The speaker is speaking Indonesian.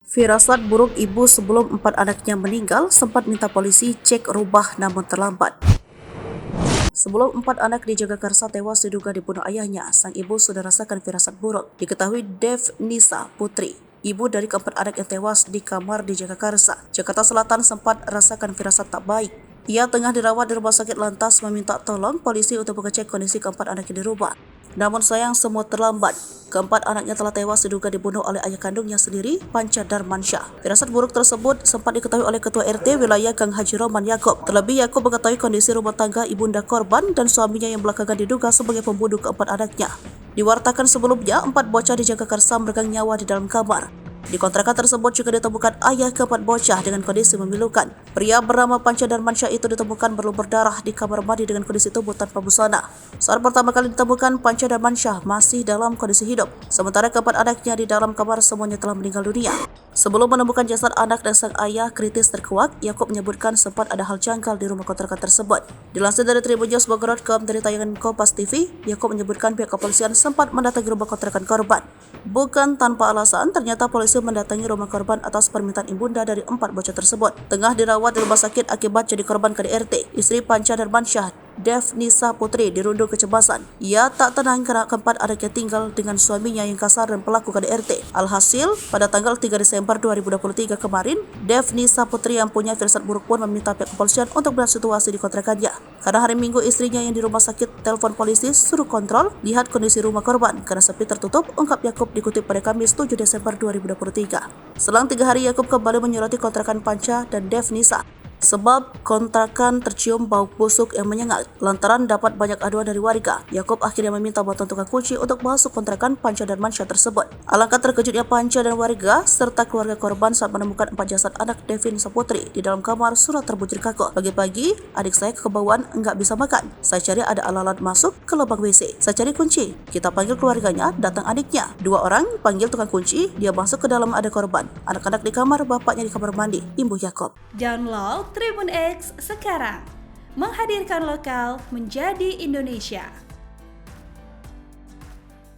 Firasat buruk ibu sebelum 4 anaknya meninggal sempat minta polisi cek rubah namun terlambat. Sebelum 4 anak di Jagakarsa tewas diduga dibunuh ayahnya, sang ibu sudah rasakan firasat buruk. Diketahui Dev Nisa Putri, ibu dari keempat anak yang tewas di kamar di Jagakarsa, Jakarta Selatan, sempat rasakan firasat tak baik. Ia tengah dirawat di rumah sakit lantas meminta tolong polisi untuk mengecek kondisi keempat anaknya di rumah. Namun sayang semua terlambat. Keempat anaknya telah tewas diduga dibunuh oleh ayah kandungnya sendiri, Panca Darmansyah. Firasat buruk tersebut sempat diketahui oleh Ketua RT wilayah Gang Haji Roman Yaakob. Terlebih Yaakob mengetahui kondisi rumah tangga ibunda korban dan suaminya yang belakangan diduga sebagai pembunuh keempat anaknya. Diwartakan sebelumnya, 4 bocah di Jagakarsa meregang nyawa di dalam kamar. Di kontrakan tersebut juga ditemukan ayah keempat bocah dengan kondisi memilukan. Pria bernama Panca Darmansyah itu ditemukan berlumur darah di kamar mandi dengan kondisi tubuh tanpa busana. Saat pertama kali ditemukan, Panca Darmansyah masih dalam kondisi hidup, sementara keempat anaknya di dalam kamar semuanya telah meninggal dunia. Sebelum menemukan jasad anak dan sang ayah kritis terkuak, Yaakob menyebutkan sempat ada hal janggal di rumah kontrakan tersebut. Dilansir dari tribunnews.bogor.com dari tayangan Kompas TV, Yaakob menyebutkan pihak kepolisian sempat mendatangi rumah kontrakan korban. Bukan tanpa alasan, ternyata polisi mendatangi rumah korban atas permintaan ibunda dari 4 bocah tersebut. Tengah dirawat di rumah sakit akibat jadi korban KDRT, istri Panca Darmansyah, Dev Nisa Putri, dirundung kecemasan. Ia tak tenang karena keempat anaknya tinggal dengan suaminya yang kasar dan pelaku KDRT. Alhasil, pada tanggal 3 Desember 2023 kemarin, Dev Nisa Putri yang punya firasat buruk pun meminta pihak kepolisian untuk melihat situasi di kontrakannya. Karena hari Minggu istrinya yang di rumah sakit telepon polisi suruh kontrol, lihat kondisi rumah korban karena sepi tertutup, ungkap Yaakob dikutip pada Kamis 7 Desember 2023. Selang 3 hari, Yaakob kembali menyoroti kontrakan Panca dan Dev Nisa. Sebab kontrakan tercium bau busuk yang menyengat. Lantaran dapat banyak aduan dari warga, Yaakob akhirnya meminta bantuan tukang kunci untuk masuk kontrakan Panca Darmansyah tersebut. Alangkah terkejutnya Panca dan warga serta keluarga korban saat menemukan 4 jasad anak Devin Saputri di dalam kamar surat terbujur kaku. Pagi-pagi, adik saya kebauan enggak bisa makan. Saya cari ada alat masuk ke lubang WC. Saya cari kunci. Kita panggil keluarganya, datang adiknya. 2 orang panggil tukang kunci, dia masuk ke dalam ada korban. Anak-anak di kamar, bapaknya di kamar mandi. Imbuh Yaakob. Download Tribun X sekarang, menghadirkan lokal menjadi Indonesia.